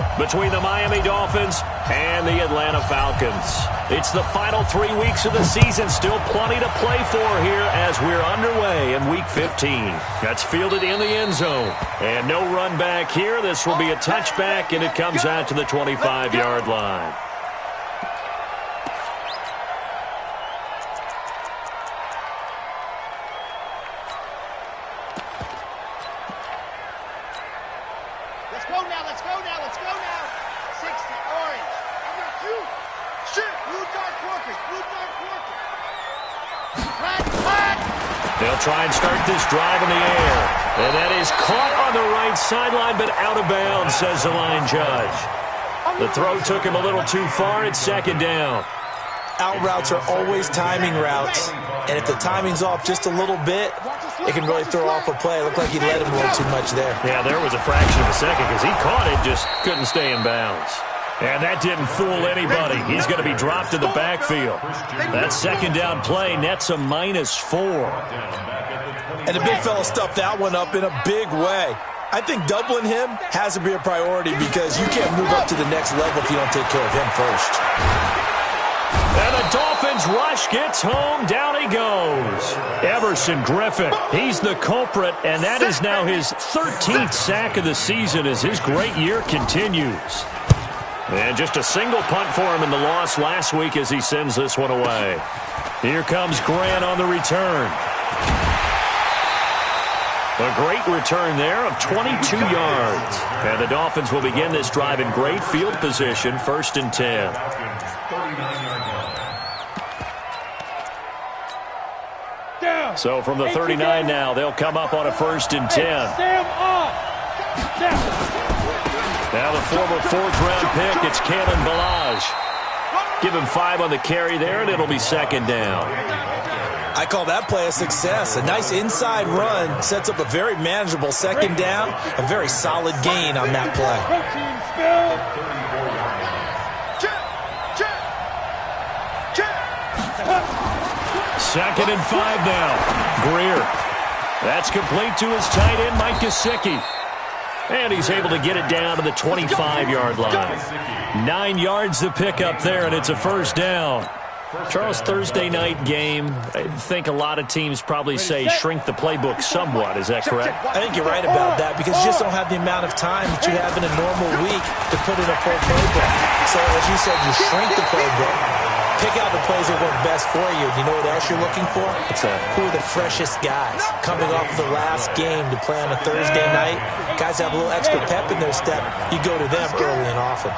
showdown between the Miami Dolphins and the Atlanta Falcons. It's the final 3 weeks of the season. Still plenty to play for here as we're underway in Week 15. That's fielded in the end zone. And no run back here. This will be a touchback, and it comes out to the 25-yard line. They'll try and start this drive in the air. And that is caught on the right sideline, but out of bounds, says the line judge. The throw took him a little too far. It's second down. Out routes are always timing routes. And if the timing's off just a little bit, it can really throw off a play. It looked like he let him a little too much there. Yeah, there was a fraction of a second because he caught it, just couldn't stay in bounds. And that didn't fool anybody. He's going to be dropped in the backfield. That second down play nets a -4. And the big fella stuffed that one up in a big way. I think doubling him has to be a priority because you can't move up to the next level if you don't take care of him first. And the Dolphins rush gets home. Down he goes. Everson Griffin, he's the culprit, and that is now his 13th sack of the season as his great year continues. And just a single punt for him in the loss last week as he sends this one away. Here comes Grant on the return. A great return there of 22 yards. And the Dolphins will begin this drive in great field position, 1st and 10. So from the 39 now, they'll come up on a 1st and 10. Now the former 4th-round pick, it's Kalen Ballage. Give him 5 on the carry there, and it'll be second down. I call that play a success. A nice inside run sets up a very manageable second down, a very solid gain on that play. 2nd and 5 now. Greer. That's complete to his tight end, Mike Gesicki. And he's able to get it down to the 25-yard line. 9 yards to pick up there, and it's a 1st down. Charles, Thursday night game, I think a lot of teams probably say shrink the playbook somewhat. Is that correct? I think you're right about that because you just don't have the amount of time that you have in a normal week to put in a full playbook. So, as you said, you shrink the playbook. Pick out the plays that work best for you. You know what else you're looking for? What's that? Who are the freshest guys coming off the last game to play on a Thursday night? Guys have a little extra pep in their step. You go to them early and often.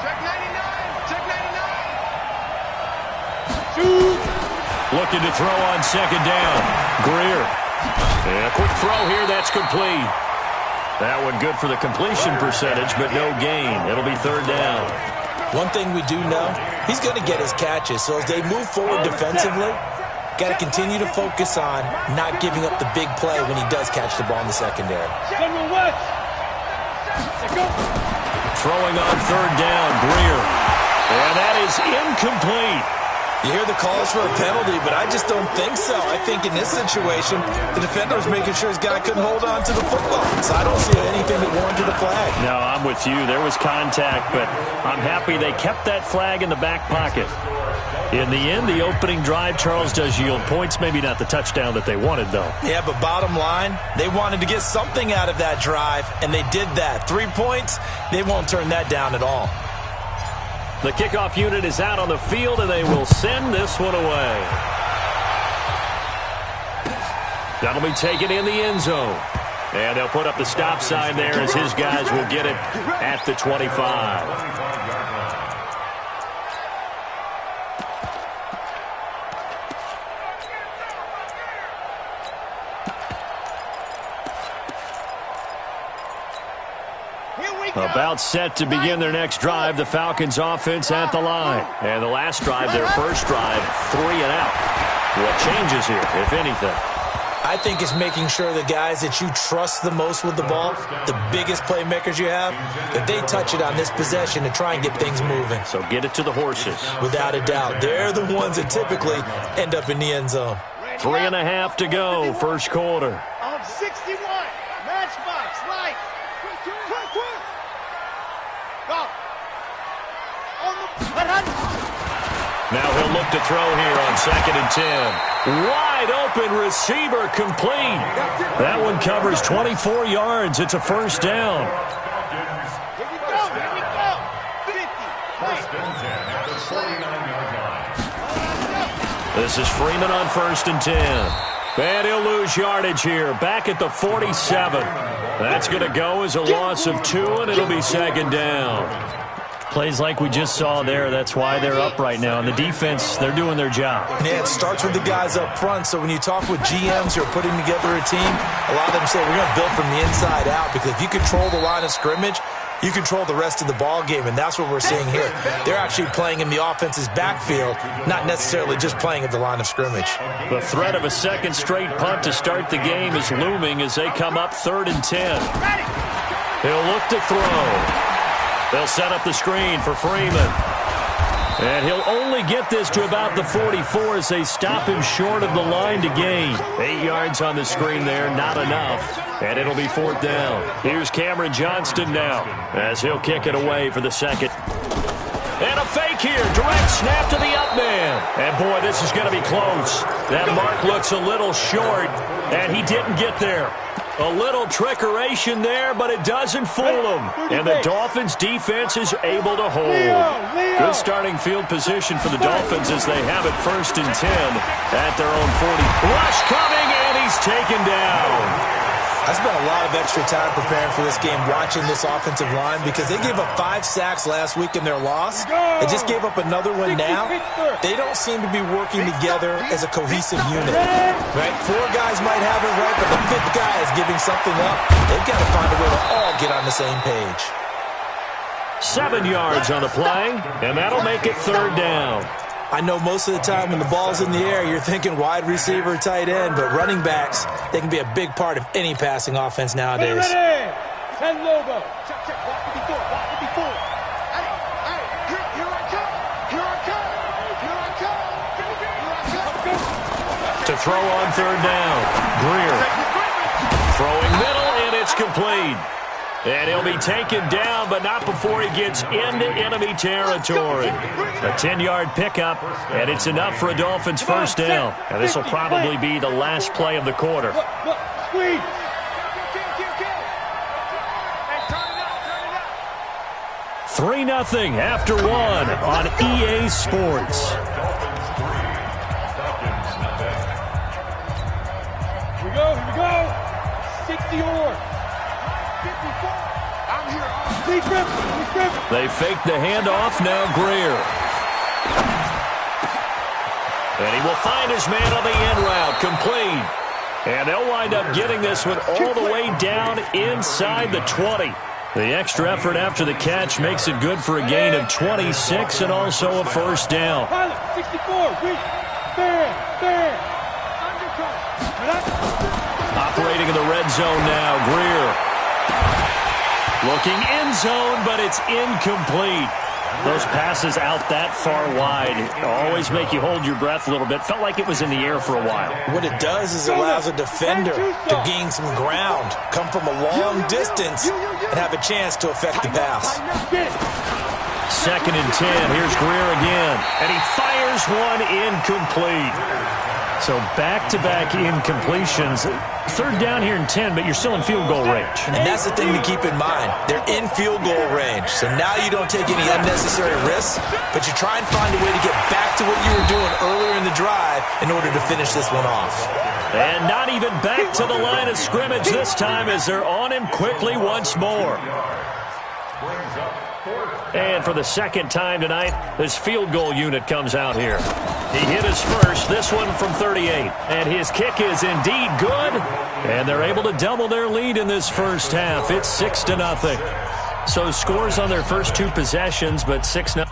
Looking to throw on second down. Greer. And a quick throw here. That's complete. That one good for the completion percentage, but no gain. It'll be 3rd down. One thing we do know, he's going to get his catches. So as they move forward defensively, got to continue to focus on not giving up the big play when he does catch the ball in the secondary. Throwing on 3rd down, Greer. And that is incomplete. You hear the calls for a penalty, but I just don't think so. I think in this situation, the defender was making sure his guy couldn't hold on to the football. So I don't see anything that warranted a flag. No, I'm with you. There was contact, but I'm happy they kept that flag in the back pocket. In the end, the opening drive, Charles, does yield points. Maybe not the touchdown that they wanted, though. Yeah, but bottom line, they wanted to get something out of that drive, and they did that. 3 points, they won't turn that down at all. The kickoff unit is out on the field, and they will send this one away. That'll be taken in the end zone. And they'll put up the stop sign there as his guys will get it at the 25. About set to begin their next drive, the Falcons offense at the line. And the last drive, their first drive, 3 and out. What changes here, if anything? I think it's making sure the guys that you trust the most with the ball, the biggest playmakers you have, that they touch it on this possession to try and get things moving. So get it to the horses. Without a doubt. They're the ones that typically end up in the end zone. 3.5 to go, first quarter. On 61, Matchbox, light. Go. Now he'll look to throw here on 2nd and 10. Wide open receiver complete. That one covers 24 yards. It's a first down. This is Freeman on 1st and 10. And he'll lose yardage here. Back at the 47. That's going to go as a loss of 2, and it'll be 2nd down. Plays like we just saw there. That's why they're up right now. And the defense, they're doing their job. Yeah, it starts with the guys up front. So when you talk with GMs who are putting together a team, a lot of them say we're going to build from the inside out, because if you control the line of scrimmage, you control the rest of the ball game, and that's what we're seeing here. They're actually playing in the offense's backfield, not necessarily just playing at the line of scrimmage. The threat of a second straight punt to start the game is looming as they come up 3rd and 10. He'll look to throw. They'll set up the screen for Freeman. And he'll only get this to about the 44 as they stop him short of the line to gain. 8 yards on the screen there, not enough. And it'll be 4th down. Here's Cameron Johnston now as he'll kick it away for the 2nd. And a fake here. Direct snap to the up man. And, boy, this is going to be close. That mark looks a little short, and he didn't get there. A little trickeration there, but it doesn't fool him. And the Dolphins' defense is able to hold. Good starting field position for the Dolphins as they have it 1st and 10 at their own 40. Rush coming, and he's taken down. I spent a lot of extra time preparing for this game, watching this offensive line, because they gave up 5 sacks last week in their loss. They just gave up another one now. They don't seem to be working together as a cohesive unit. Right? 4 guys might have it right, but the 5th guy is giving something up. They've got to find a way to all get on the same page. 7 yards on the play, and that'll make it 3rd down. I know most of the time when the ball's in the air, you're thinking wide receiver, tight end, but running backs, they can be a big part of any passing offense nowadays. To throw on 3rd down, Greer. Throwing middle, and it's complete. And he'll be taken down, but not before he gets into enemy territory. A 10-yard pickup, and it's enough for a Dolphins first down. And this will probably be the last play of the quarter. 3-0 after 1 on EA Sports. Here we go. 60 or 54. I'm here. They fake the handoff, now Greer. And he will find his man on the end route, complete. And they'll wind up getting this one all the way down inside the 20. The extra effort after the catch makes it good for a gain of 26 and also a first down. 64, Operating in the red zone now, Greer. Looking end zone, but it's incomplete. Those passes out that far wide always make you hold your breath a little bit. Felt like it was in the air for a while. What it does is it allows a defender to gain some ground, come from a long distance, and have a chance to affect the pass. 2nd and 10. Here's Greer again. And he fires one incomplete. So back-to-back incompletions. 3rd down here and 10, but you're still in field goal range. And that's the thing to keep in mind. They're in field goal range. So now you don't take any unnecessary risks, but you try and find a way to get back to what you were doing earlier in the drive in order to finish this one off. And not even back to the line of scrimmage this time as they're on him quickly once more. And for the second time tonight, this field goal unit comes out here. He hit his first, this one from 38. And his kick is indeed good. And they're able to double their lead in this first half. It's 6-0. So scores on their first 2 possessions, but 6-0.